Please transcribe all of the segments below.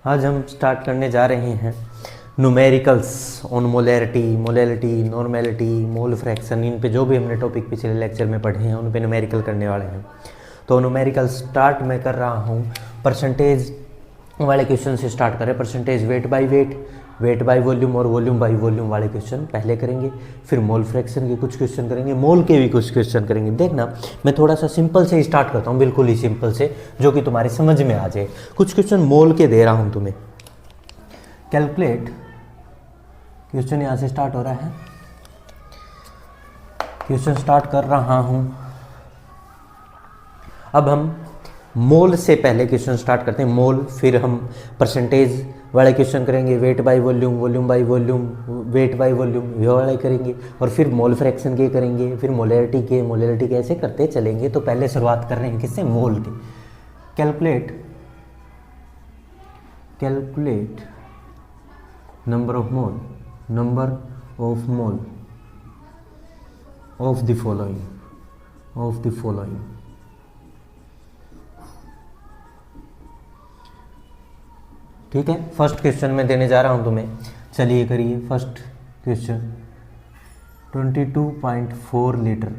आज हम स्टार्ट करने जा रहे हैं numericals on molarity, molality, normality, mole fraction. इन पे जो भी हमने टॉपिक पिछले लेक्चर में पढ़े हैं उन पे न्यूमेरिकल करने वाले हैं। तो न्यूमेरिकल स्टार्ट मैं कर रहा हूँ परसेंटेज वाले क्वेश्चन से स्टार्ट करें। Percentage weight by wait, wait by volume और वॉल्यूम बाय वॉल्यूम वाले क्वेश्चन पहले करेंगे। फिर मोल फ्रैक्शन के कुछ क्वेश्चन करेंगे, मोल के भी कुछ क्वेश्चन करेंगे। देखना मैं थोड़ा सा सिंपल से स्टार्ट करता हूँ, बिल्कुल ही सिंपल से, जो कि तुम्हारे समझ में आ जाए। कुछ क्वेश्चन मोल के दे रहा हूँ तुम्हें। कैलकुलेट, क्वेश्चन यहाँ से स्टार्ट हो रहा है। क्वेश्चन स्टार्ट कर रहा हूँ। अब हम मोल से पहले क्वेश्चन स्टार्ट करते हैं, मोल। फिर हम परसेंटेज वाले क्वेश्चन करेंगे, wait by volume, volume by volume, weight by volume, ये वाले करेंगे। और फिर मोल फ्रैक्शन के करेंगे, फिर मोलैरिटी के, मोलैरिटी कैसे करते चलेंगे। तो पहले शुरुआत कर रहे हैं किससे, मोल के। Calculate, calculate number of mole, number of mole of the following, of the following. ठीक है, फर्स्ट क्वेश्चन में देने जा रहा हूं तुम्हें। चलिए करिए first question. 22.4 litre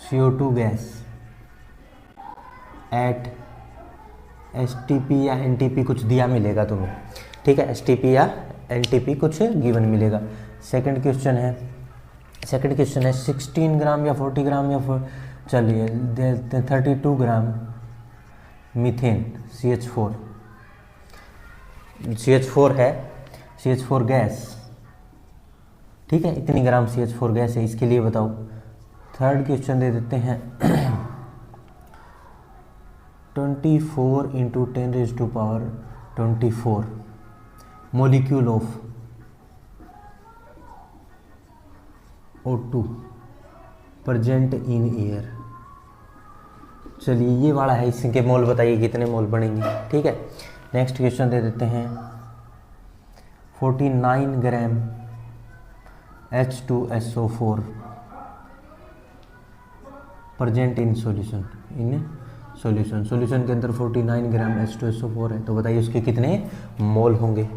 CO2 gas at STP या NTP कुछ दिया मिलेगा तुम्हें। ठीक है, STP या NTP कुछ गिवन मिलेगा। सेकंड क्वेश्चन है, सेकंड क्वेश्चन है 16 ग्राम या 40 ग्राम या चलिए 32 ग्राम मीथेन CH4, CH4 है, CH4 गैस। ठीक है, इतनी ग्राम CH4 गैस है, इसके लिए बताओ। थर्ड क्वेश्चन दे देते हैं 24 × 10⁻24 molecule of O2 present in air. चलिए ये वाला है, इसके मोल बताइए कितने मोल बनेंगे। ठीक है, नेक्स्ट क्वेश्चन दे देते हैं 49 ग्राम H2SO4 present in solution, in solution. Solution के अंदर 49 ग्राम H2SO4 है, तो बताइए उसके कितने मोल होंगे।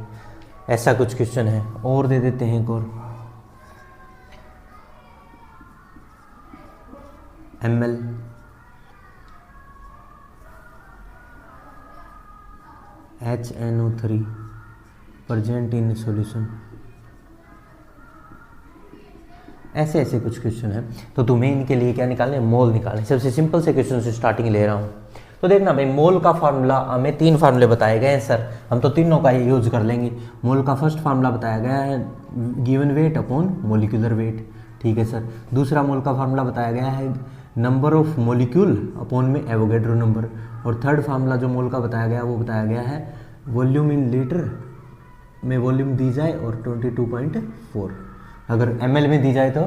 ऐसा कुछ क्वेश्चन है। और दे देते हैं एक और, ml HNO3 present in solution. ऐसे ऐसे कुछ क्वेश्चन है, तो तुम्हें इनके लिए क्या निकालने, मोल निकालने। सबसे सिंपल से क्वेश्चन से स्टार्टिंग ले रहा हूँ। तो देखना भाई, मोल का फार्मूला हमें 3 फार्मूले बताए गए हैं सर, हम तो तीनों का ही यूज कर लेंगे। मोल का फर्स्ट फार्मूला बताया गया है given weight upon molecular wait. ठीक है सर। दूसरा मोल का फार्मूला बताया गया है नंबर ऑफ मोलिक्यूल अपॉन में एवोगैड्रो नंबर। और थर्ड फार्मूला जो मोल का बताया गया वो बताया गया है वॉल्यूम इन लीटर में वॉल्यूम दी जाए और 22.4। अगर ml में दी जाए तो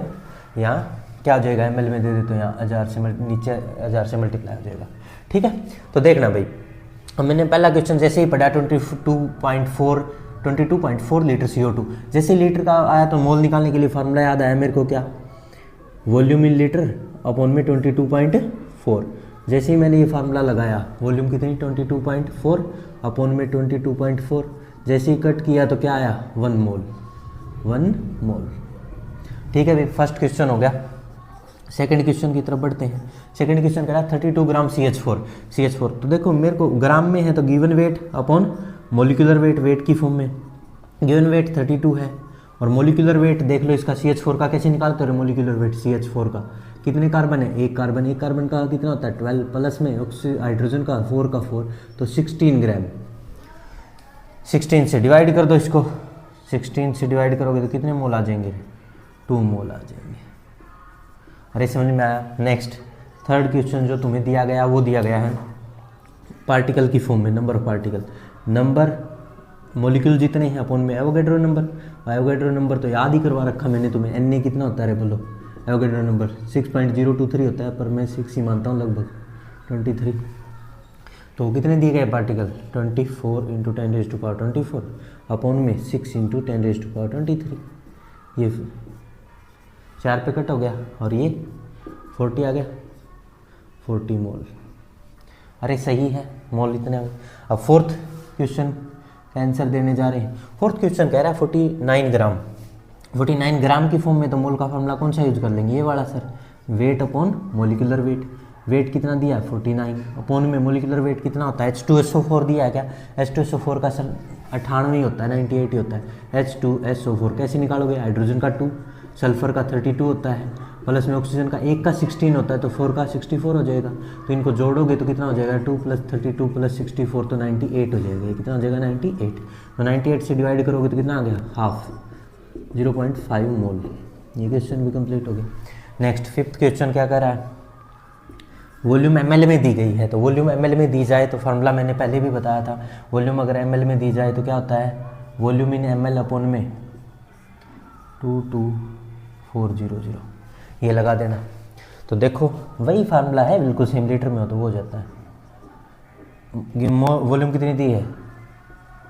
यहाँ क्या हो जाएगा, ml में दे दे तो यहाँ 1000 से नीचे 1000 से मल्टीप्लाई हो जाएगा। ठीक है, तो देखना भाई, मैंने पहला क्वेश्चन जैसे ही पढ़ा 22.4 लीटर CO2, जैसे लीटर का आया तो मोल निकालने के लिए फार्मूला याद आया मेरे को, क्या, वॉल्यूम इन लीटर अपॉन में 22.4। जैसे ही मैंने ये फार्मूला लगाया, वॉल्यूम कितनी 22.4 अपॉन में 22.4, जैसे ही कट किया तो क्या आया 1 मोल, 1 मोल। ठीक है भाई, फर्स्ट क्वेश्चन हो गया। सेकंड क्वेश्चन की तरफ बढ़ते हैं। सेकंड क्वेश्चन कह रहा है 32 ग्राम CH4। तो देखो मेरे को ग्राम में है तो given weight upon molecular weight, weight की फॉर्म में। गिवन वेट 32 है और मोलिकुलर वेट देख लो इसका CH4 का कैसे निकालते हो। मोलिकुलर वेट CH4 का कितने कार्बन है, एक कार्बन। एक कार्बन का कितना होता है 12, प्लस में हाइड्रोजन का 4 का 4, तो 16 ग्राम। 16 से डिवाइड कर दो इसको, 16 से डिवाइड करोगे तो कितने मोल आ जाएंगे, 2 मोल आ जाएंगे। अरे समझ में आया। नेक्स्ट थर्ड क्वेश्चन जो तुम्हें दिया गया वो दिया गया है पार्टिकल की फॉर्म में, number of particle, number molecule जितने हैं अपॉन में एवोगैड्रो नंबर। एवोगैड्रो नंबर तो याद ही करवा रखा मैंने तुम्हें, Na कितना होता है बोलो, एवोगैड्रो नंबर 6.023 होता है, पर मैं 6 ही मानता हूँ, लगभग 23। तो कितने दिए गए पार्टिकल, 24 × 10⁻24 अपॉन में 6 × 10⁻23। ये 4 पे कट हो गया और ये 40 आ गया, 40 मोल। अरे सही है, मोल इतने आ गए। अब फोर्थ क्वेश्चन का आंसर देने जा रहे हैं। फोर्थ क्वेश्चन कह रहा है 49 ग्राम। 49 ग्राम की फॉर्म में तो मोल का फॉर्मूला कौन सा यूज कर लेंगे, ये वाला sir, weight upon molecular weight. Weight कितना दिया है 49, अपॉन में मोलिकुलर वेट कितना होता है, H2SO4 दिया है क्या, H2SO4 का सर 98 ही होता है, 98 ही होता है। H2SO4 कैसे निकालोगे, हाइड्रोजन का 2, सल्फर का 32 होता है, प्लस में ऑक्सीजन का 1 का 16 होता है, तो 4 का 64 हो जाएगा। तो इनको जोड़ोगे तो कितना हो जाएगा, 2 + 32 + 64 तो 98 हो जाएगा। ये कितना हो जाएगा 98। तो 98 से डिवाइड करोगे तो कितना आ गया, हाफ, 0.5 मोल। ये क्वेश्चन भी कंप्लीट हो गया। नेक्स्ट फिफ्थ क्वेश्चन क्या कर रहा है, वॉल्यूम ml में दी गई है। तो वॉल्यूम ml में दी जाए तो फार्मूला मैंने पहले भी बताया था, वॉल्यूम अगर ml में दी जाए तो क्या होता है, वॉल्यूम इन ml अपॉन में 22400, ये लगा देना। तो देखो वही फार्मूला है, बिल्कुल सेम, लीटर में हो तो वो हो जाता है। वॉल्यूम कितनी दी है,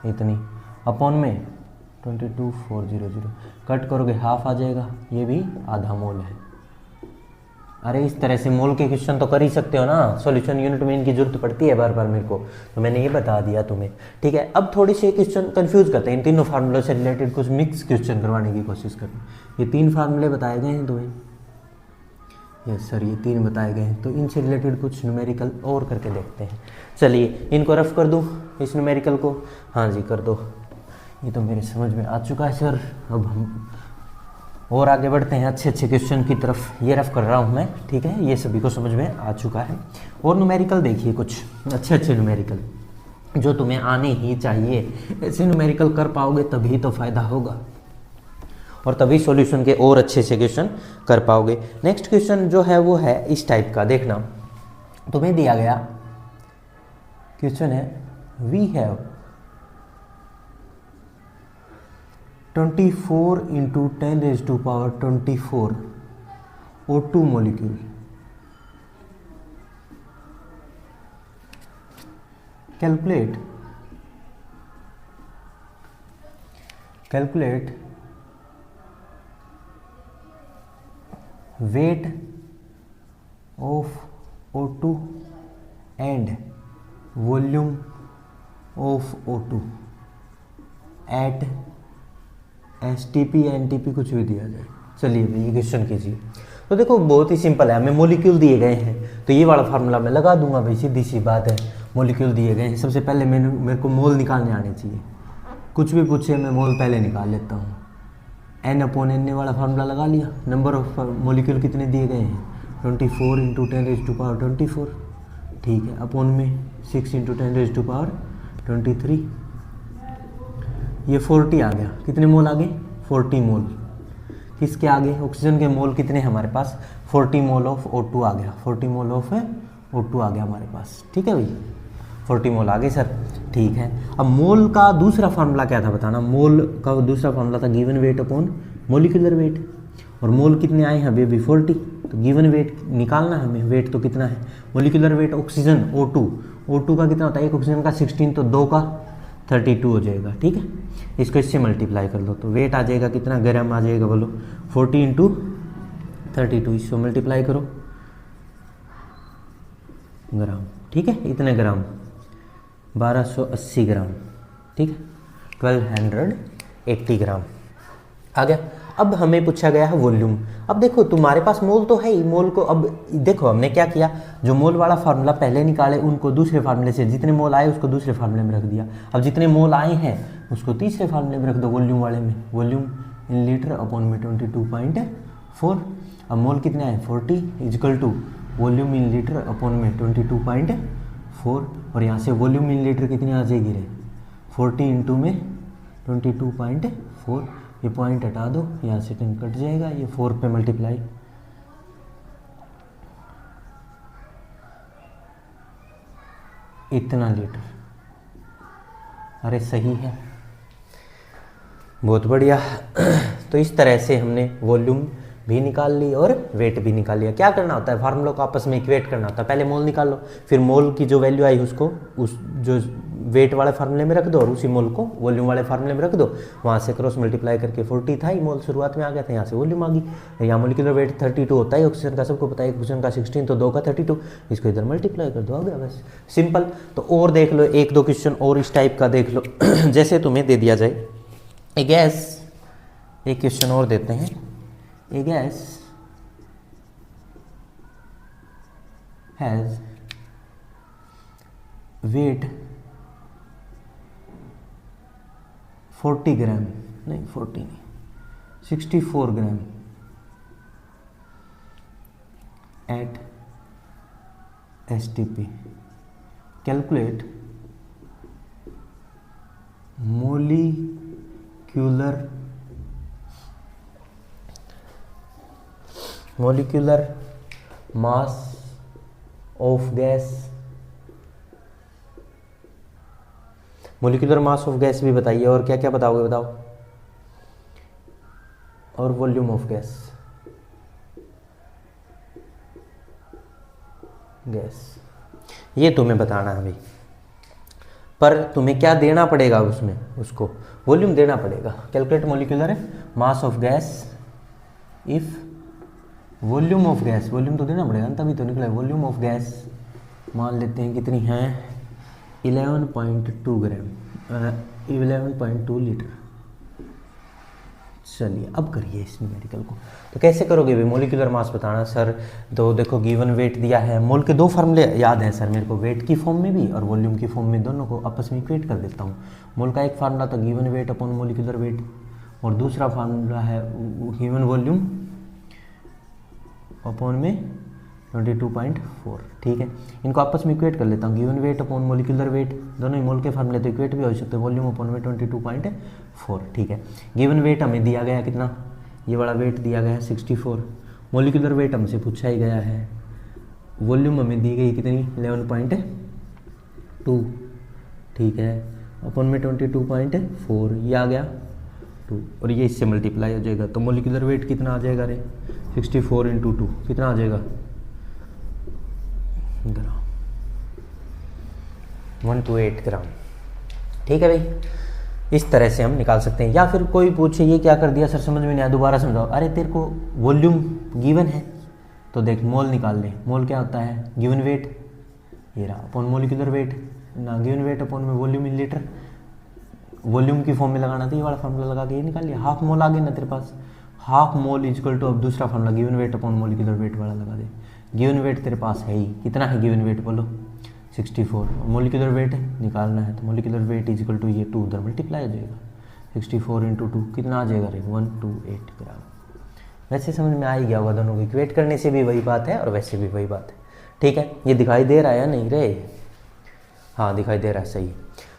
इतनी, अपॉन में 22400, कट करोगे हाफ आ जाएगा, ये भी आधा मोल है। अरे इस तरह से मोल के क्वेश्चन तो कर ही सकते हो ना, सॉल्यूशन यूनिट में इनकी जरूरत पड़ती है बार बार मेरे को, तो मैंने ये बता दिया तुम्हें, ठीक है। अब थोड़ी सी क्वेश्चन कंफ्यूज करते हैं, इन तीनों फार्मूलों से रिलेटेड कुछ मिक्स क्वेश्चन करवाने की कोशिश करते हैं। ये 3 फार्मूले बताए गए हैं तुम्हें, यस सर, ये 3 बताए गए हैं, तो इनसे रिलेटेड कुछ न्यूमेरिकल और करके देखते हैं। चलिए इनको रफ कर दूँ, इस न्यूमेरिकल को, हाँ जी कर दो। ये तो मेरे समझ में आ चुका है सर। अब हम और आगे बढ़ते हैं अच्छे अच्छे क्वेश्चन की तरफ। ये रफ कर रहा हूँ मैं, ठीक है, ये सभी को समझ में आ चुका है। और न्यूमेरिकल देखिए, कुछ अच्छे अच्छे न्यूमेरिकल जो तुम्हें आने ही चाहिए। ऐसे न्यूमेरिकल कर पाओगे तभी तो फायदा होगा, और तभी सॉल्यूशन के और अच्छे से क्वेश्चन कर पाओगे। नेक्स्ट क्वेश्चन जो है वो है इस टाइप का, देखना तुम्हें दिया गया क्वेश्चन है, we have 24 × 10⁻24 O2 molecule. Calculate weight of O2 and volume of O2 at STP NTP कुछ भी दिया जाए। चलिए भाई ये क्वेश्चन कीजिए। तो देखो बहुत ही सिंपल है, हमें मोलिक्यूल दिए गए हैं, तो ये वाला फार्मूला मैं लगा दूंगा भाई, सीधी सी बात है। मोलिक्यूल दिए गए हैं, सबसे पहले मेरे को मोल निकालने आने चाहिए, कुछ भी पूछे मैं मोल पहले निकाल लेता हूँ। N/N वाला फार्मूला लगा लिया। नंबर ऑफ मोलिक्यूल कितने दिए गए हैं, 24 × 10⁻24, ठीक है, अपॉन में 6 × 10⁻23, ये 40 आ गया। कितने मोल आ गए, 40 मोल। किसके आगे, ऑक्सीजन के मोल कितने हैं हमारे पास, 40 मोल ऑफ O2 आ गया, 40 मोल ऑफ O2 आ गया हमारे पास, ठीक है भाई, 40 मोल आ गए सर, ठीक है। अब मोल का दूसरा फार्मूला क्या था बताना, मोल का दूसरा फार्मूला था given weight upon molecular wait, और मोल कितने आए हैं अभी 40, तो गिवन वेट निकालना है हमें, वेट तो कितना है, मोलिकुलर वेट ऑक्सीजन O2 का कितना होता है, एक ऑक्सीजन का 16, तो 2 का 32 हो जाएगा, ठीक है। इसको इससे मल्टीप्लाई कर लो तो वेट आ जाएगा कितना, ग्राम आ जाएगा, बोलो 40 × 32, इसको मल्टीप्लाई करो ग्राम, ठीक है, इतने ग्राम 1280 ग्राम, ठीक है, 1280 ग्राम आ गया। अब हमें पूछा गया है वॉल्यूम। अब देखो तुम्हारे पास मोल तो है ही, मोल को अब देखो हमने क्या किया, जो मोल वाला फार्मूला पहले निकाले उनको दूसरे फार्मूले से, जितने मोल आए उसको दूसरे फार्मूले में रख दिया। अब जितने मोल आए हैं उसको तीसरे फार्मूले में रख दो, वॉल्यूम वाले में, वॉल्यूम इन लीटर अपॉन में 22.4। अब मोल कितने आए 40 = वॉल्यूम इन लीटर अपॉन में 22.4, और यहाँ से वॉल्यूम इन लीटर कितनी आ जाएगी रे, 40 × में 22.4, ये पॉइंट हटा दो, यहाँ से 10 कट जाएगा, ये 4 पे मल्टीप्लाई, इतना लीटर। अरे सही है, बहुत बढ़िया। तो इस तरह से हमने वॉल्यूम भी निकाल ली और वेट भी निकाल लिया। क्या करना होता है, फार्मूलों को आपस में इक्वेट करना होता है। पहले मोल निकाल लो, फिर मोल की जो वैल्यू आई उसको उस जो वेट वाले फार्मूले में रख दो और उसी मोल को वॉल्यूम वाले फार्मूले में रख दो, वहाँ से क्रॉस मल्टीप्लाई करके 40 था ही मोल शुरुआत में आ गया था, यहाँ से वॉल्यूम आ गई। यहाँ मोलिकुलर वेट 32 होता है ऑक्सीजन का, सबको पता है, ऑक्सीजन का 16 तो 2 का 32, इसको इधर मल्टीप्लाई कर दो, आ गया बस, सिंपल। तो और देख लो, एक दो क्वेश्चन और इस टाइप का देख लो। जैसे तुम्हें दे दिया जाए ए गैस, एक क्वेश्चन और देते हैं, A gas has weight 40 gram, नहीं 40 नहीं, 64 gram at STP, calculate molecular mass of gas, molecular mass of gas भी बताइए, और क्या क्या बताओगे बताओ, और वॉल्यूम ऑफ गैस, ये तुम्हें बताना है भाई। पर तुम्हें क्या देना पड़ेगा उसमें, उसको वॉल्यूम देना पड़ेगा। Calculate molecular mass of gas if volume of gas, volume तो देना पड़ेगा तभी तो निकले। वॉल्यूम ऑफ गैस मान लेते हैं कितनी है, 11.2 ग्राम, 11.2 लीटर। चलिए अब करिए इस न्यूमेरिकल को। तो कैसे करोगे भाई, मोलिकुलर मास बताना सर, तो देखो गिवन वेट दिया है, मोल के 2 फार्मूले याद है सर मेरे को, वेट की फॉर्म में भी और वॉल्यूम की फॉर्म में, दोनों को आपस में इक्वेट कर देता हूँ। मोल का एक फार्मूला था given weight upon molecular wait, और दूसरा फार्मूला है गिवन वॉल्यूम अपॉन में 22.4, ठीक है। इनको आपस में इक्वेट कर लेता हूँ, given weight upon molecular wait, दोनों ही मोल के फार्मूले तो इक्वेट भी हो सकते हैं, वॉल्यूम अपॉन में 22.4, ठीक है। गिवन वेट हमें दिया गया कितना, ये वाला वेट दिया गया है 64, मोलिकुलर वेट हमसे पूछा ही गया है, वॉल्यूम हमें दी गई कितनी 11.2, ठीक है, अपॉन में 22.4, ये आ गया 2, और ये इससे मल्टीप्लाई हो जाएगा, तो मोलिकुलर वेट कितना आ जाएगा रे, 64 × 2 कितना आ जाएगा ग्राम, 128 ग्राम, ठीक है भाई। इस तरह से हम निकाल सकते हैं। या फिर कोई पूछे ये क्या कर दिया सर, समझ में नहीं आया, दोबारा समझाओ। अरे तेरे को वॉल्यूम गिवन है तो देख मोल निकाल ले, मोल क्या होता है, गिवन वेट, ये रहा, अपॉन मोलिकुलर वेट ना, गिवन वेट अपॉन में वॉल्यूम इन लीटर, वॉल्यूम की फॉर्म में लगाना था, ये वाला फार्मूला लगा के ये निकाल लिया, हाफ मोल आ गया ना तेरे पास, हाफ मोल इक्वल टू, अब दूसरा formula given weight upon molecular wait वाला लगा दे। गिवन वेट तेरे पास है ही, कितना है गिवन वेट बोलो 64, मोलिकुलर वेट निकालना है तो molecular weight is equal to ये 2 उधर मल्टीप्लाई हो जाएगा, 64 × 2 कितना आ जाएगा रे 128 ग्राम। वैसे समझ में आ ही गया होगा, दोनों को इक्वेट करने से भी वही बात है और वैसे भी वही बात है, ठीक है। ये दिखाई दे रहा है या नहीं रे, हाँ दिखाई दे रहा है, सही।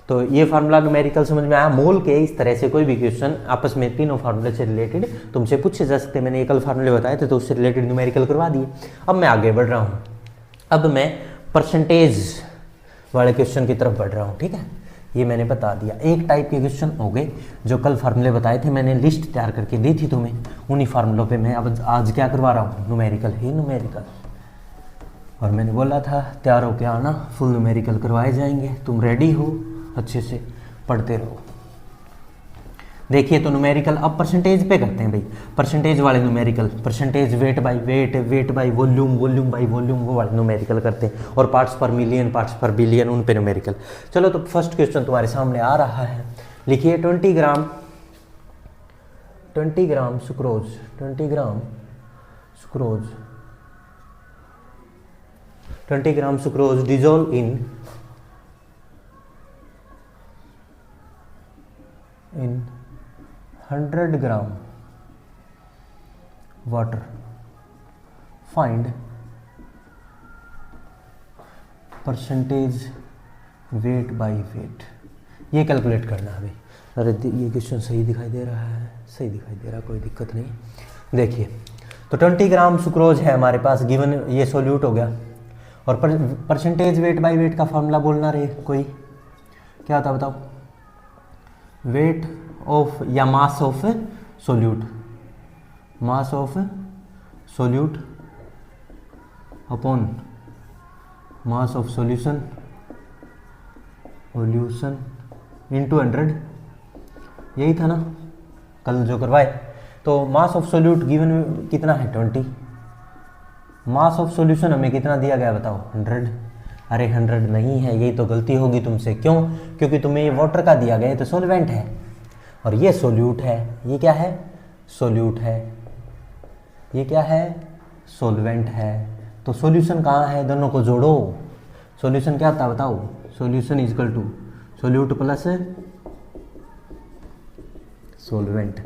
तो ये फार्मूला न्यूमेरिकल समझ में आया। मोल के इस तरह से कोई भी क्वेश्चन आपस में तीनों फार्मूले से रिलेटेड तुमसे पूछे जा सकते हैं। मैंने एकल फार्मूले बताए थे तो उससे रिलेटेड न्यूमेरिकल करवा दिए। अब मैं आगे बढ़ रहा हूँ, अब मैं परसेंटेज वाले क्वेश्चन की तरफ बढ़ रहा हूँ, ठीक है। ये मैंने बता दिया, एक टाइप के क्वेश्चन हो गए जो कल फार्मूले बताए थे, मैंने लिस्ट तैयार करके दी थी तुम्हें, उन्हीं फार्मूलों पे मैं अब आज क्या करवा रहा हूँ, न्यूमेरिकल ही न्यूमेरिकल। और मैंने बोला था तैयार होके आना, फुल न्यूमेरिकल करवाए जाएंगे, तुम रेडी हो, अच्छे से पढ़ते रहो। देखिए तो न्यूमेरिकल अब परसेंटेज पे करते हैं भाई, परसेंटेज वाले numerical, percentage weight by wait, wait by volume, volume by volume, वो वाले न्यूमेरिकल करते हैं, और पार्ट्स पर मिलियन, पार्ट्स पर बिलियन, उन पे न्यूमेरिकल। चलो तो फर्स्ट क्वेश्चन तुम्हारे सामने आ रहा है, लिखिए 20 gram sucrose, 20 gram sucrose, 20 gram sucrose dissolve in 100 gram water, find percentage weight by weight. ये कैलकुलेट करना है भाई। अरे ये क्वेश्चन सही दिखाई दे रहा है, सही दिखाई दे रहा, कोई दिक्कत नहीं। देखिए तो 20 ग्राम सुक्रोज है हमारे पास गिवन, ये सोल्यूट हो गया, और परसेंटेज वेट बाय वेट का फॉर्मूला बोलना रे कोई, क्या था बताओ, वेट ऑफ या mass of solute, mass of solute upon mass of solution into 100, यही था ना कल जो करवाए। तो मास ऑफ सोल्यूट गिवन कितना है 20, मास ऑफ सॉल्यूशन हमें कितना दिया गया बताओ 100। अरे 100 नहीं है, यही तो गलती होगी तुमसे। क्यों? क्योंकि तुम्हें ये वाटर का दिया गया है तो सॉल्वेंट है, और ये सोल्यूट है। ये क्या है? सोल्यूट है। ये क्या है? सॉल्वेंट है। तो सॉल्यूशन कहाँ है? दोनों को जोड़ो। सॉल्यूशन क्या था बताओ? Solution is equal to solute plus solvent.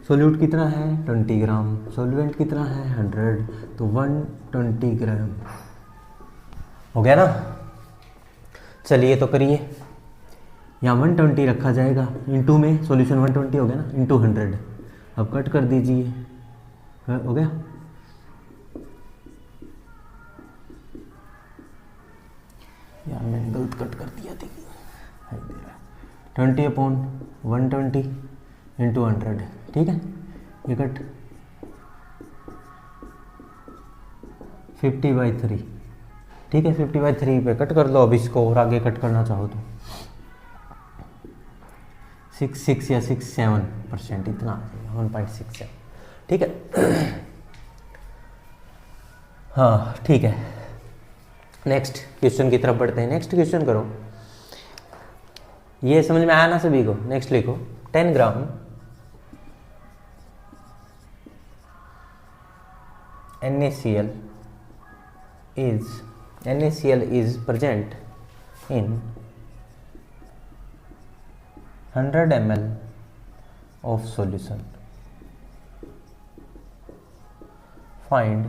Solute कितना है 20 ग्राम, सॉल्वेंट कितना है 100, तो 120 ग्राम हो गया ना। चलिए तो करिए, यहाँ 120 रखा जाएगा, इनटू में सॉल्यूशन 120 हो गया ना, इनटू 100। अब कट कर दीजिए, हो गया। यार मैंने गलत कट कर दिया थी। 20 अपॉन 120 इंटू 100, ठीक है। ये कट 50/3, ठीक है। 50/3 पे कट कर लो अब इसको, और आगे कट करना चाहो तो 6 या 67% इतना आ जाएगा, 1.67, ठीक है। हाँ ठीक है, नेक्स्ट क्वेश्चन की तरफ बढ़ते हैं। नेक्स्ट क्वेश्चन करो, ये समझ में आया ना सभी को? नेक्स्ट लिखो 10 ग्राम NaCl is present in 100 ml of solution. Find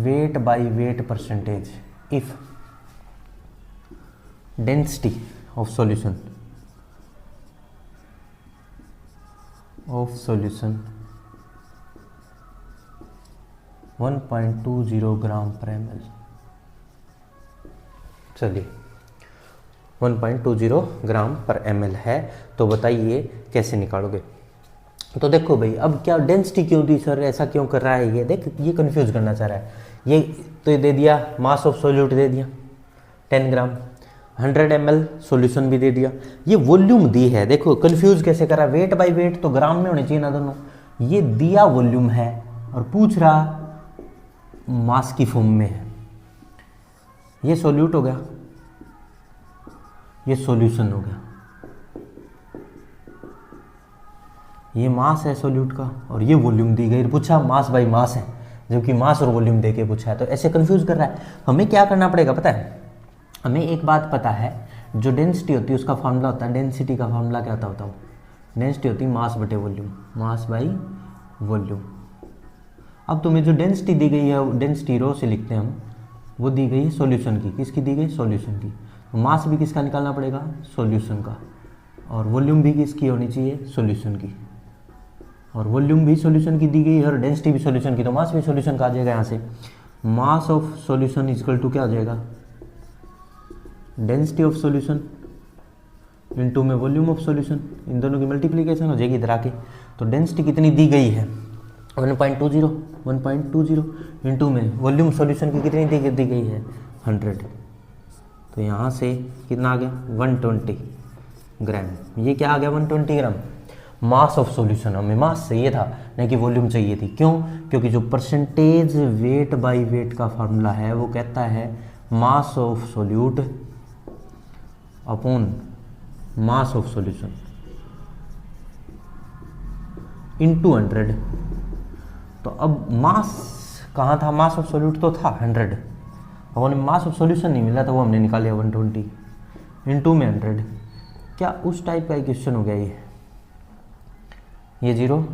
weight by weight percentage if density of solution 1.20 ग्राम पर ml। चलिए 1.20 ग्राम पर ml है, तो बताइए कैसे निकालोगे? तो देखो भाई, अब क्या डेंसिटी क्यों दी सर, ऐसा क्यों कर रहा है ये? देख, ये कंफ्यूज करना चाह रहा है। ये तो दे दिया, मास ऑफ सोल्यूट दे दिया 10 ग्राम, 100 ml सॉल्यूशन भी दे दिया, ये वॉल्यूम दी है। देखो कंफ्यूज कैसे करा, वेट बाय वेट तो ग्राम में होने चाहिए ना दोनों। ये दिया वॉल्यूम है और पूछ रहा मास की फॉर्म में है। ये सोल्यूट हो गया, ये सॉल्यूशन हो गया, ये मास है सोल्यूट का, और ये वॉल्यूम दी गई। पूछा मास बाय मास है, जबकि मास और वॉल्यूम देके पूछा है, तो ऐसे कंफ्यूज कर रहा है। हमें क्या करना पड़ेगा पता है? हमें एक बात पता है, जो डेंसिटी होती है उसका फार्मूला होता है, डेंसिटी का फार्मूला क्या होता है बताओ? डेंसिटी होती है मास बटे वॉल्यूम, मास बाई वॉल्यूम। अब तुम्हें जो डेंसिटी दी गई है, डेंसिटी रो से लिखते हैं हम, वो दी गई है सॉल्यूशन की। किसकी दी गई? सॉल्यूशन की। तो मास भी किसका निकालना पड़ेगा? सॉल्यूशन का। और वॉल्यूम भी किसकी होनी चाहिए? सॉल्यूशन की। और वॉल्यूम भी सॉल्यूशन की दी गई है और डेंसिटी भी सॉल्यूशन की, तो मास भी सॉल्यूशन का आ जाएगा। यहाँ से mass of solution equal to क्या आ जाएगा? डेंसिटी ऑफ सॉल्यूशन इनटू में वॉल्यूम ऑफ सॉल्यूशन, इन दोनों की मल्टीप्लिकेशन हो जाएगी इधर आके। तो डेंसिटी कितनी दी गई है? 1.20 इनटू में वॉल्यूम सॉल्यूशन की कितनी दी गई है? 100। तो यहाँ से कितना आ गया? 120 ग्राम। ये क्या आ गया? 120 ग्राम। मास ऑफ सॉल्यूशन, हमें मास चाहिए था, नहीं कि वॉल्यूम चाहिए थी। क्यों? क्योंकि जो परसेंटेज वेट बाय वेट का फार्मूला है वो कहता है mass of solute upon mass of solution into 100। तो अब मास कहाँ था? मास ऑफ सोल्यूट तो था 100, अब हमें मास ऑफ सॉल्यूशन नहीं मिला, तो वो हमने निकाल लिया 120 इनटू में 100। क्या उस टाइप का क्वेश्चन हो गया ये 0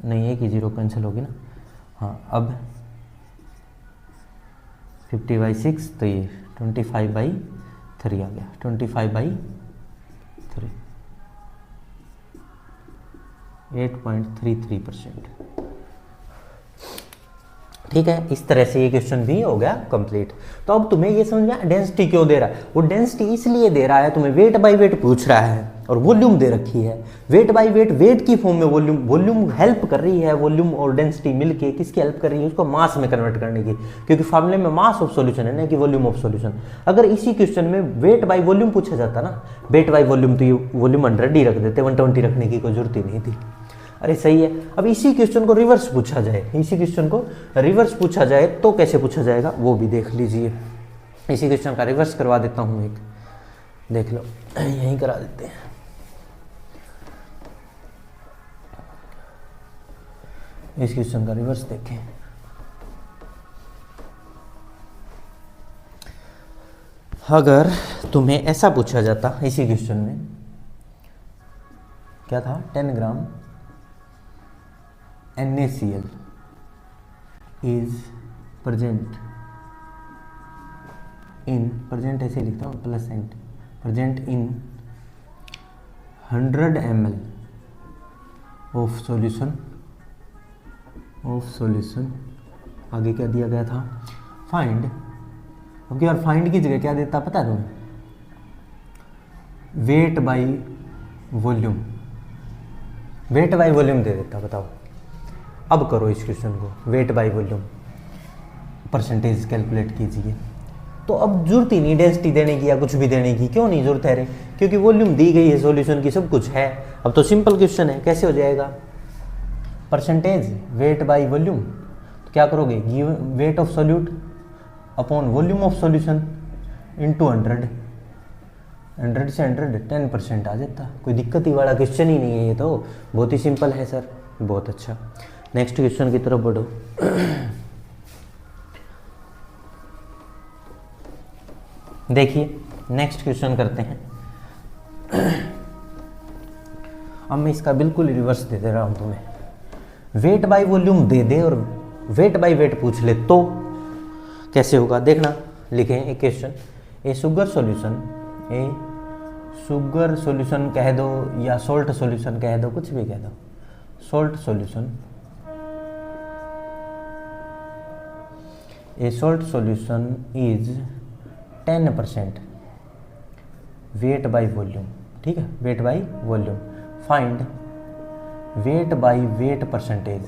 नहीं है कि 0 कैंसिल होगी ना। हाँ, अब 50/6, तो ये 25/3 आ गया, 25/3 8.33%। ठीक है, इस तरह से ये क्वेश्चन भी हो गया कंप्लीट। तो अब तुम्हें ये समझ में डेंसिटी क्यों दे रहा है? वो डेंसिटी इसलिए दे रहा है, तुम्हें वेट बाय वेट पूछ रहा है और वॉल्यूम दे रखी है, वेट बाय वेट, वेट की फॉर्म में वॉल्यूम, वॉल्यूम हेल्प कर रही है, वॉल्यूम और डेंसिटी मिलके किसकी हेल्प कर रही है, उसको मास में कन्वर्ट करने की, क्योंकि फार्मूले में मास ऑफ सॉल्यूशन है ना कि वॉल्यूम ऑफ सॉल्यूशन। अगर इसी क्वेश्चन में वेट बाय वॉल्यूम पूछा जाता ना, वेट बाय वॉल्यूम, तो ये वॉल्यूम 100 ही रख देते, 120 रखने की कोई जरूरत ही नहीं थी। अरे सही है। अब इसी क्वेश्चन को रिवर्स पूछा जाए, इसी क्वेश्चन को रिवर्स पूछा जाए तो कैसे पूछा जाएगा वो भी देख लीजिए। इसी क्वेश्चन का रिवर्स करवा देता हूँ, एक देख लो, यहीं करा देते हैं। इस क्वेश्चन का रिवर्स देखें। अगर तुम्हें ऐसा पूछा जाता, इसी क्वेश्चन में क्या था, 10 ग्राम NaCl is present in, present ऐसे लिखता हूँ plus and, present in 100 ml of solution, आगे क्या दिया गया था, फाइंड। अब यार फाइंड की जगह क्या देता पता है तुम्हें, weight by volume, weight by volume दे देता। बताओ अब करो इस क्वेश्चन को, weight by volume percentage calculate कीजिए। तो अब जरूरत ही नहीं डेंसिटी देने की या कुछ भी देने की, क्यों नहीं जरूरत है रे, क्योंकि वॉल्यूम दी गई है सॉल्यूशन की, सब कुछ है। अब तो सिंपल क्वेश्चन है, कैसे हो जाएगा, परसेंटेज वेट बाय वॉल्यूम, तो क्या करोगे, give wait of solute upon volume of solution into 100, 100 से 100 10% आ जाता। कोई दिक्कत ही वाला क्वेश्चन ही नहीं है, ये तो बहुत ही सिंपल है सर, बहुत अच्छा। नेक्स्ट क्वेश्चन की तरफ बढ़ो। देखिए नेक्स्ट क्वेश्चन करते हैं। अब मैं इसका बिल्कुल रिवर्स दे दे रहा हूं तुम्हें, वेट बाय वॉल्यूम दे दे और वेट बाय वेट पूछ ले तो कैसे होगा, देखना। लिखें एक क्वेश्चन, ए शुगर सॉल्यूशन कह दो या सोल्ट सॉल्यूशन कह दो, कुछ भी कह दो, salt solution, A salt solution is 10% wait by volume, ठीक है, wait by volume, find wait by wait percentage,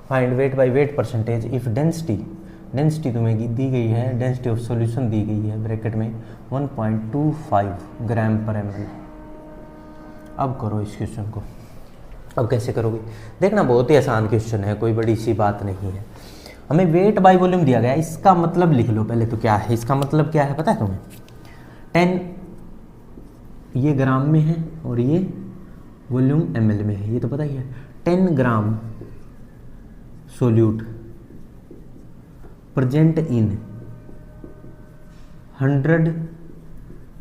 find wait by wait percentage if density तुम्हें दी गई है, डेंसिटी ऑफ सॉल्यूशन दी गई है ब्रैकेट में 1.25 ग्राम पर ml। अब करो इस क्वेश्चन को, अब कैसे करोगे, देखना बहुत ही आसान क्वेश्चन है, कोई बड़ी सी बात नहीं है। हमें वेट बाय वॉल्यूम दिया गया, इसका मतलब लिख लो पहले तो क्या है, इसका मतलब क्या है पता है तुम्हें, 10 ये ग्राम में है और ये वॉल्यूम ml में है, ये तो पता ही है। 10 ग्राम सोल्यूट प्रेजेंट इन 100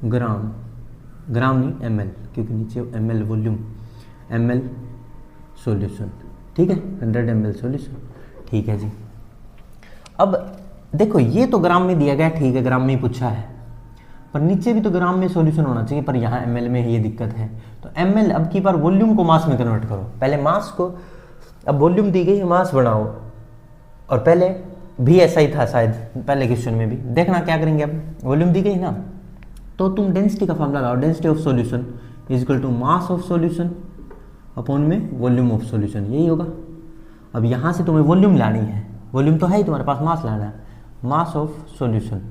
ग्राम, ग्राम नहीं ml, क्योंकि नीचे ml वॉल्यूम, ml सॉल्यूशन, ठीक है, 100 ml सॉल्यूशन, ठीक है जी। अब देखो ये तो ग्राम में दिया गया, ठीक है, ग्राम में ही पूछा है, पर नीचे भी तो ग्राम में सॉल्यूशन होना चाहिए, पर यहाँ ml में ये दिक्कत है। तो ml, अब की बार वॉल्यूम को मास में कन्वर्ट करो, पहले मास को, अब वॉल्यूम दी गई है, मास बढ़ाओ, और पहले भी ऐसा ही था शायद, पहले क्वेश्चन में भी देखना क्या करेंगे। अब वॉल्यूम दी गई ना, तो तुम डेंसिटी का फॉर्मूला लगाओ, density of solution is equal to mass of solution upon में वॉल्यूम ऑफ सॉल्यूशन, यही होगा। अब यहाँ से तुम्हें वॉल्यूम लानी है, वॉल्यूम तो है ही तुम्हारे पास, मास लाना है, mass of solution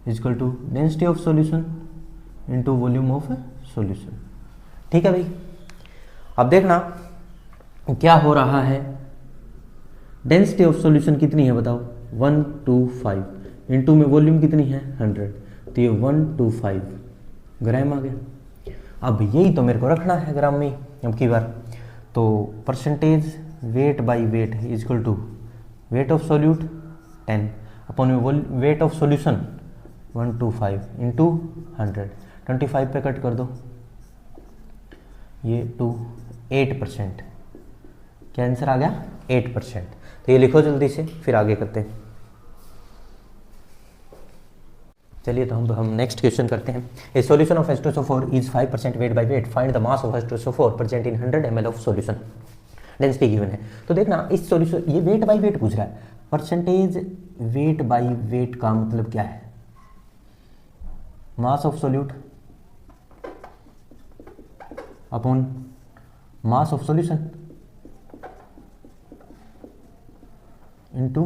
is equal to density of solution into volume of solution, ठीक है भाई। अब देखना क्या हो रहा है, डेंसिटी ऑफ सॉल्यूशन कितनी है बताओ, 125, इनटू में वॉल्यूम कितनी है 100, तो ये 125 ग्राम आ गया। अब यही तो मेरे को रखना है ग्राम में अब की बार, तो percentage weight by weight is equal to weight of solute 10 upon में वेट ऑफ सॉल्यूशन 125 इंटू 100, 25 पे कट कर दो, ये 8%, क्या आंसर आ गया 8%। तो ये लिखो जल्दी से, फिर आगे करते हैं। चलिए तो हम नेक्स्ट क्वेश्चन करते हैं। ए solution of H2SO4 is 5% wait by wait, find the mass of H2SO4 present in 100 ml of solution, density given है। तो देखना इस सॉल्यूशन, ये वेट बाय वेट पूछ रहा है, परसेंटेज वेट बाय वेट का मतलब क्या है, mass of solute upon mass of solution into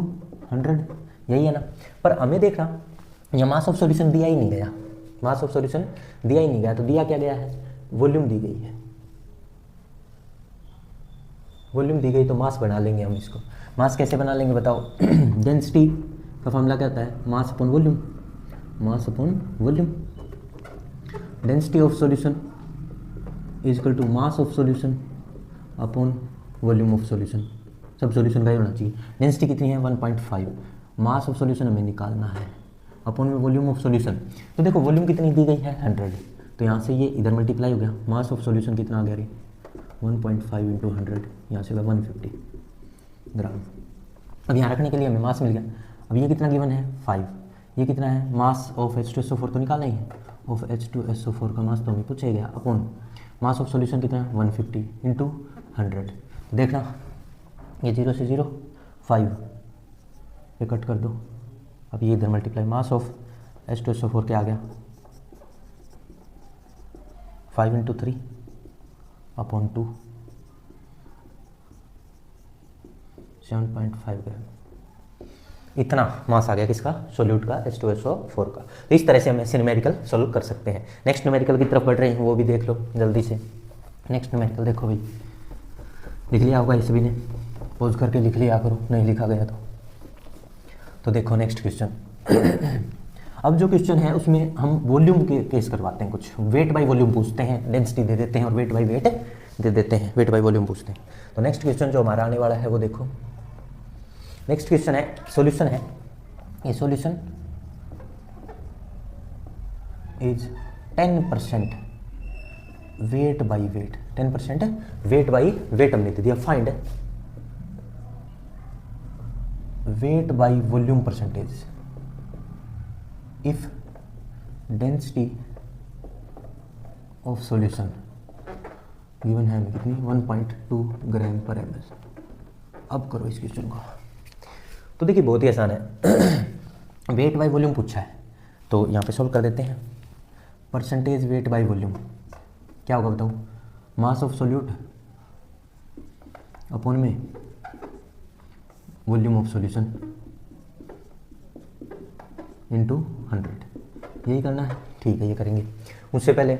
100, यही है ना। पर हमें देखना ये मास ऑफ सॉल्यूशन दिया ही नहीं गया, मास ऑफ सॉल्यूशन दिया ही नहीं गया, तो दिया क्या गया है, वॉल्यूम दी गई है। वॉल्यूम दी गई तो मास बना लेंगे हम इसको। मास कैसे बना लेंगे बताओ? डेंसिटी का फॉर्मूला क्या होता है, mass upon volume, mass upon volume. Density of solution is equal to mass of solution upon volume of solution. सब सॉल्यूशन का ही होना चाहिए। डेंसिटी कितनी है 1.5, मास ऑफ सॉल्यूशन हमें निकालना है, अपॉन में वॉल्यूम ऑफ सॉल्यूशन। तो देखो वॉल्यूम कितनी दी गई है 100, तो यहाँ से ये इधर मल्टीप्लाई हो गया, मास ऑफ सॉल्यूशन कितना आ गया रे 1.5 इंटू 100, यहाँ से 150 ग्राम। अब यहाँ रखने के लिए हमें मास मिल गया। अब ये कितना गिवन है 5, ये कितना है मास ऑफ H2SO4 तो निकालना ही है, ऑफ H2SO4 का मास तो हमें पूछा गया, अपॉन मास ऑफ सॉल्यूशन कितना है 150 इंटू 100। देखना ये 0 से 0 5 पे कट कर दो। अब ये इधर मल्टीप्लाई, मास ऑफ H2SO4 क्या आ गया 5 इंटू 3 अपॉन 2, 7.5 ग्राम। इतना मास आ गया किसका, सोल्यूट का H2SO4 का। तो इस तरह से हम ऐसे न्यूमेरिकल सोल्व कर सकते हैं। नेक्स्ट न्यूमेरिकल की तरफ बढ़ रहे हैं, वो भी देख लो जल्दी से। नेक्स्ट न्यूमेरिकल देखो भाई, लिख लिया होगा इस भी ने, पोज करके लिख लिया करो, नहीं लिखा गया तो देखो नेक्स्ट क्वेश्चन। अब जो क्वेश्चन है उसमें हम वॉल्यूम के केस करवाते हैं, कुछ वेट बाय वॉल्यूम पूछते हैं, डेंसिटी दे देते हैं और वेट बाय वेट दे देते हैं, वेट बाय वॉल्यूम पूछते हैं। तो नेक्स्ट क्वेश्चन जो हमारा आने वाला है वो देखो, नेक्स्ट क्वेश्चन है, सॉल्यूशन है, ये solution is 10% weight by wait, 10% weight by wait हमने दे दिया। Find wait by volume percentage if density of solution given है हमें कितनी 1.2 ग्राम पर ml। अब करो इस क्वेश्चन को। तो देखिए बहुत ही आसान है। वेट बाई वॉल्यूम पूछा है तो यहाँ पे सॉल्व कर देते हैं। परसेंटेज वेट बाई वॉल्यूम क्या होगा बताओ, मास ऑफ सॉल्यूट अपॉन में वॉल्यूम ऑफ सॉल्यूशन इनटू 100, यही करना है। ठीक है ये करेंगे। उससे पहले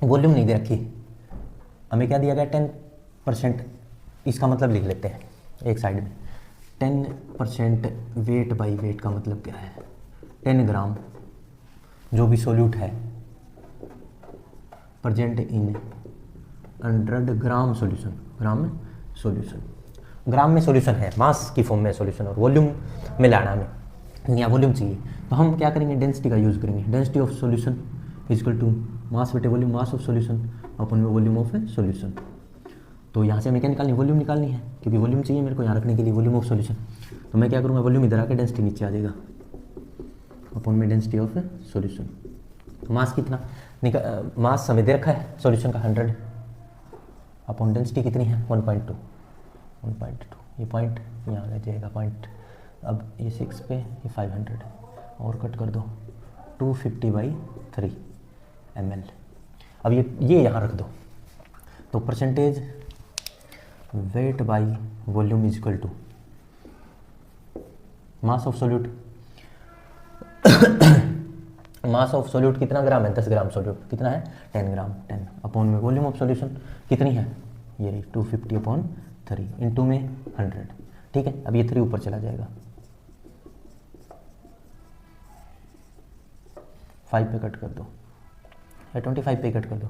वॉल्यूम नहीं दे रखी, हमें क्या दिया गया 10%, इसका मतलब लिख लेते हैं एक साइड में। 10% वेट बाई वेट का मतलब क्या है, 10 ग्राम जो भी सोल्यूट है प्रेजेंट इन 100 ग्राम सॉल्यूशन, ग्राम में सॉल्यूशन, ग्राम में सॉल्यूशन है, मास की फॉर्म में सॉल्यूशन, और वॉल्यूम में लाना हमें, या वॉल्यूम चाहिए तो हम क्या करेंगे, डेंसिटी का यूज़ करेंगे। Density of solution equal to mass बटे volume, mass of solution upon में वॉल्यूम ऑफ सॉल्यूशन। तो यहाँ से हमें क्या निकालनी है, वॉल्यूम निकालनी है, क्योंकि वॉल्यूम चाहिए मेरे को यहाँ रखने के लिए, वॉल्यूम ऑफ सॉल्यूशन। तो मैं क्या करूँगा, वॉल्यूम इधर आके डेंसिटी नीचे आ जाएगा, अपन में डेंसिटी ऑफ सॉल्यूशन। तो मास कितना मास हमें दे रखा है सॉल्यूशन का 100, अपन डेंसिटी कितनी है 1.2, ये पॉइंट यहाँ लग जाएगा पॉइंट। अब ये 6 पे ये 500 और कट कर दो, 250/3 ml। अब ये यहाँ रख दो। तो percentage weight by volume is equal to mass of solute. Mass of solute कितना ग्राम है, 10 ग्राम सॉल्यूट कितना है 10 ग्राम, 10 अपॉन में वॉल्यूम ऑफ सॉल्यूशन कितनी है ये 250/3 इंटू में 100। ठीक है, अब ये 3 ऊपर चला जाएगा, 5 पे कट कर दो या 25 पे कट कर दो,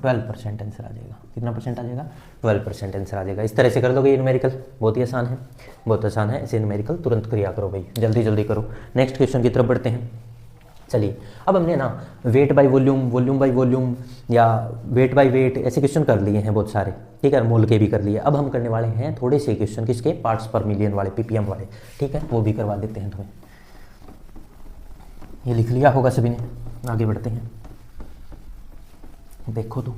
12% आंसर आ जाएगा। कितना परसेंट आ जाएगा 12% आंसर आ जाएगा। इस तरह से कर दोगे ये न्यूमेरिकल, बहुत ही आसान है, बहुत आसान है। ऐसे न्यूमेरिकल तुरंत किया करो भाई, जल्दी जल्दी करो। नेक्स्ट क्वेश्चन की तरफ बढ़ते हैं। चलिए अब हमने ना wait by volume, volume by volume या वेट बाय वेट ऐसे क्वेश्चन कर लिए हैं बहुत सारे, ठीक है, मोल के भी कर लिए। अब हम करने वाले हैं थोड़े से क्वेश्चन किसके, पार्ट्स पर मिलियन वाले, पीपीएम वाले, ठीक है, वो भी करवा देते हैं तुम्हें। ये लिख लिया होगा सभी ने, आगे बढ़ते हैं। देखो तो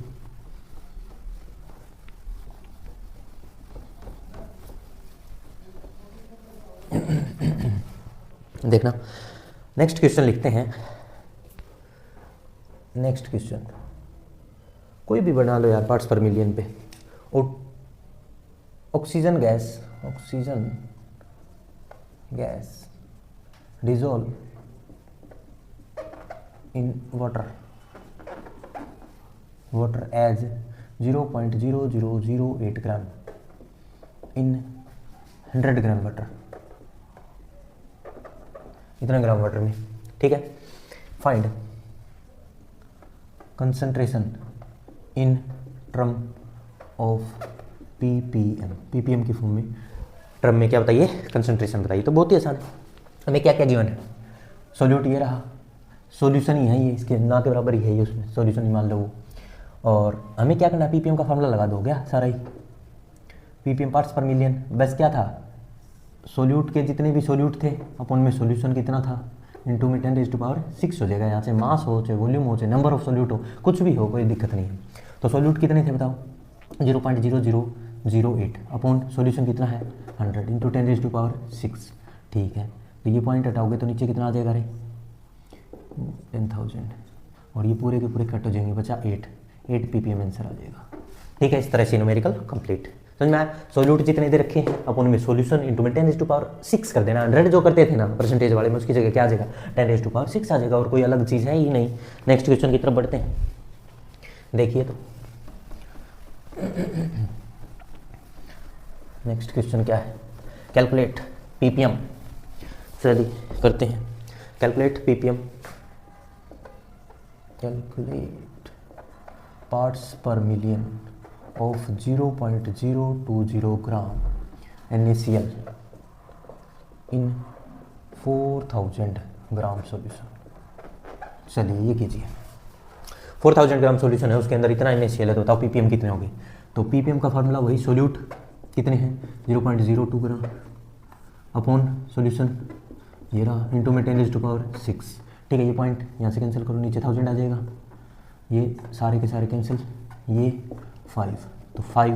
देखना, नेक्स्ट क्वेश्चन लिखते हैं। नेक्स्ट क्वेश्चन, कोई भी बना लो यार, पार्ट्स पर मिलियन पे। Oxygen gas dissolve in water as 0.0008 gram in 100 gram water, इतना ग्राम वाटर में, ठीक है। Find concentration in term of ppm की फॉर्म में, टर्म में क्या बताइए, कंसंट्रेशन बताइए। तो बहुत ही आसान है, हमें क्या क्या गिवन है, सॉल्यूट ये रहा, सॉल्यूशन ही है ये, इसके ना के बराबर ही है ये, उसमें सॉल्यूशन ही मान लो वो। और हमें क्या करना है, पीपीएम का फार्मूला लगा दो, क्या सारा ही, पीपीएम पार्ट्स पर मिलियन, बस क्या था, सॉल्यूट के जितने भी सॉल्यूट थे अपन में सॉल्यूशन कितना था, इनटू में 10⁻⁶ हो जाएगा। यहाँ से मास हो चाहे वॉल्यूम हो चाहे नंबर ऑफ सॉल्यूट हो, कुछ भी हो, कोई दिक्कत नहीं है। तो सॉल्यूट कितने थे बताओ, 0.0008 अपॉन सॉल्यूशन कितना है 100 इंटू 10⁻⁶, ठीक है। तो ये पॉइंट हटाओगे तो नीचे कितना आ जाएगा रे 10,000, और ये पूरे के पूरे कट हो जाएंगे, बचा 8 पीपीएम आंसर आ जाएगा, ठीक है। इस तरह से न्यूमेरिकल कंप्लीट, समझ में आया। सॉल्यूट जितने दे रखे हैं अपन में सॉल्यूशन इंटू में 10⁻⁶ कर देना, 100 जो करते थे ना परसेंटेज वाले में, उसकी जगह क्या आ जाएगा 10⁻⁶ आ जाएगा, और कोई अलग चीज़ है ही नहीं। नेक्स्ट क्वेश्चन की तरफ बढ़ते हैं, देखिए तो नेक्स्ट क्वेश्चन क्या है, कैलकुलेट पीपीएम, चलिए करते हैं, calculate ppm, calculate parts per million of 0.020 gram NaCl in 4000 gram solution. चलिए ये कीजिए, 4000 ग्राम सॉल्यूशन है, उसके अंदर इतना NaCl है, तो बताओ पीपीएम कितने होंगे। तो पीपीएम का फार्मूला वही, सॉल्यूट कितने हैं 0.02 ग्राम अपॉन सॉल्यूशन ये रहा इंटू में 10⁻⁶, ठीक है। ये पॉइंट यहाँ से कैंसिल करो, नीचे 1000 आ जाएगा, ये सारे के सारे कैंसिल, ये 5, तो 5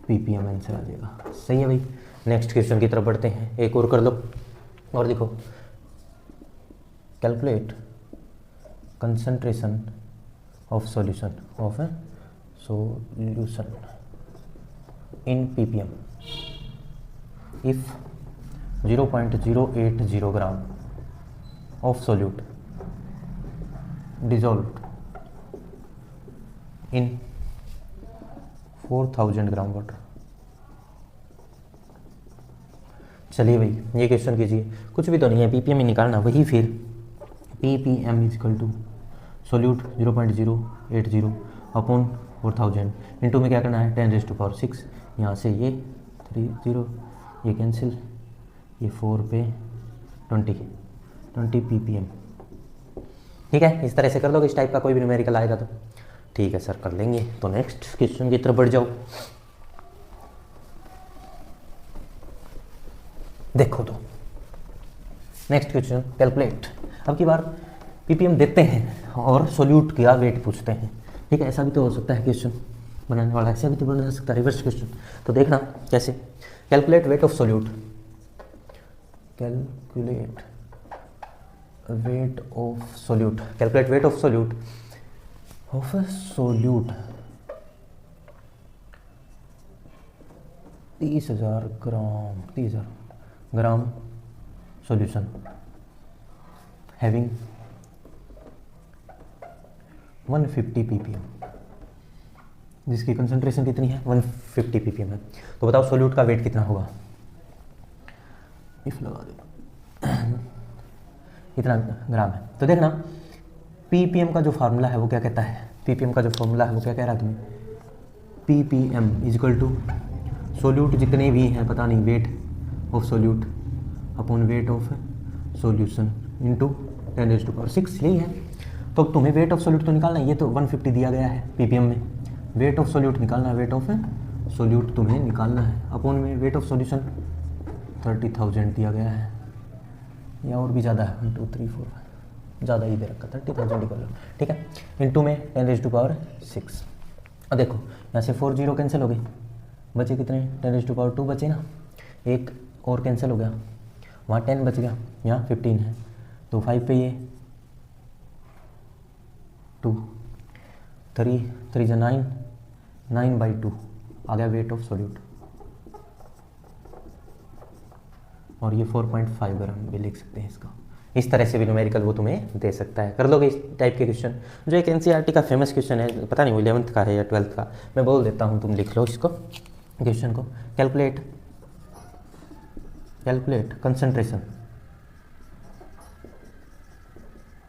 पीपीएम आंसर आ जाएगा, सही है भाई। नेक्स्ट क्वेश्चन की तरफ बढ़ते हैं, एक और कर लो, और देखो calculate concentration of solution in PPM if 0.080 gram of solute dissolved in 4000 gram water. चलिए भाई ये क्वेश्चन कीजिए, कुछ भी तो नहीं है, पीपीएम ही निकालना, वही फिर ppm is equal to solute 0.080 upon 4000 into में क्या करना है 10⁻⁶, यहाँ से ये 30 ये कैंसिल, ये 4 पे 20 पीपीएम, ठीक है। इस तरह से कर दोगे, इस टाइप का कोई भी न्यूमेरिकल आएगा तो ठीक है सर कर लेंगे। तो नेक्स्ट क्वेश्चन की तरफ बढ़ जाओ, देखो तो नेक्स्ट क्वेश्चन कैलकुलेट, अब की बार पीपीएम देते हैं और सॉल्यूट का वेट पूछते हैं, ठीक है। ऐसा भी तो हो सकता है क्वेश्चन बनाने वाला, ऐसा भी तो बना सकता है रिवर्स क्वेश्चन। तो देखना कैसे, calculate wait of solute, calculate weight of solute, calculate weight of solute of a solute 30,000 gram solution having 150 ppm, जिसकी कंसंट्रेशन कितनी है 150 ppm है। तो बताओ सोल्यूट का वेट कितना होगा, इफ लगा दो इतना ग्राम है। तो देखना पीपीएम का जो फार्मूला है वो क्या कहता है, पीपीएम का जो फार्मूला है वो क्या कह रहा है तुम्हें, ppm is equal to solute जितने भी हैं पता नहीं, weight of solute upon weight of solution into 10⁻⁶, यही है। तो तुम्हें वेट ऑफ सोल्यूट तो निकालना है, ये तो 150 दिया गया है पीपीएम में, वेट ऑफ सोल्यूट निकालना है, वेट ऑफ सोल्यूट तुम्हें निकालना है, अपॉन में वेट ऑफ सॉल्यूशन 30,000 दिया गया है, या और भी ज़्यादा है 1 2 3 4 ज़्यादा ही दे रखा 30,000 ही कर लो, ठीक है। इनटू में 10⁻⁶। अब देखो यहाँ से 4 0 कैंसिल हो गए, बचे कितने 10⁻² बचे ना, एक और कैंसिल हो गया, वहाँ 10 बच गया, यहाँ 15 है, तो 5 पे ये 2 3 3 जा 9, 9/2 आ गया वेट ऑफ सॉल्यूट। और ये 4.5 ग्राम भी लिख सकते हैं इसका। इस तरह से भी न्यूमेरिकल वो तुम्हें दे सकता है। कर लोगे इस टाइप के क्वेश्चन, जो एक एनसीईआरटी का फेमस क्वेश्चन है, पता नहीं वो 11th का है या 12th का, मैं बोल देता हूँ, तुम लिख लो इसको क्वेश्चन को। Calculate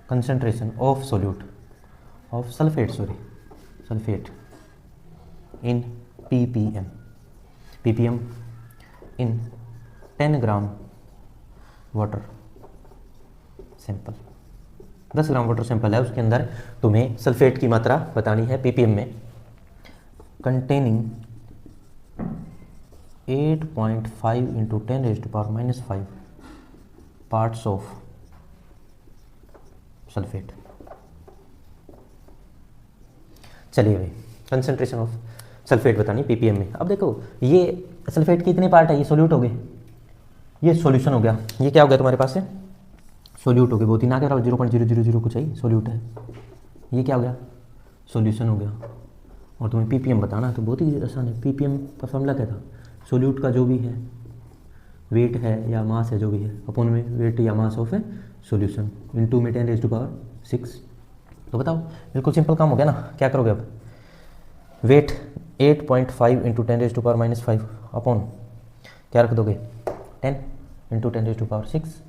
concentration of solute of sulphate in ppm in 10 gram water sample. 10 gram water sample है, उसके अंदर तुम्हें सल्फेट की मात्रा बतानी है ppm में, कंटेनिंग 8.5 × 10⁻⁻5 पार्ट्स ऑफ सल्फेट। चलिए भाई, कंसंट्रेशन ऑफ सल्फेट बतानी ppm में। अब देखो ये सल्फेट के इतने पार्ट है, ये सोल्यूट हो गए, ये सॉल्यूशन हो गया, ये क्या हो गया तुम्हारे पास से सोल्यूट हो गया, बहुत ही ना कह रहा 0.000 कुछ है, सोल्यूट है, ये क्या हो गया सॉल्यूशन हो गया। और तुम्हें ppm बताना तो बहुत ही आसान है। ppm का फॉर्मूला क्या था, सोल्यूट का जो भी है वेट है या मास है जो भी है, अपॉन में वेट या मास ऑफ सॉल्यूशन इनटू में 10⁻6। तो बताओ, बिल्कुल सिंपल काम हो गया ना। क्या करोगे अब, वेट 8.5 × 10⁻⁻5 अपॉन क्या रख दोगे 10 × 10⁻6।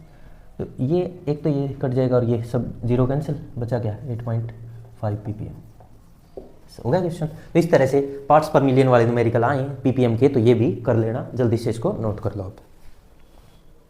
तो ये एक तो ये कट जाएगा और ये सब जीरो कैंसिल, बचा क्या 8.5 ppm। हो गया क्वेश्चन। तो इस तरह से पार्ट्स पर मिलियन वाले न्यूमेरिकल आए ppm के, तो ये भी कर लेना, जल्दी से इसको नोट कर लो आप।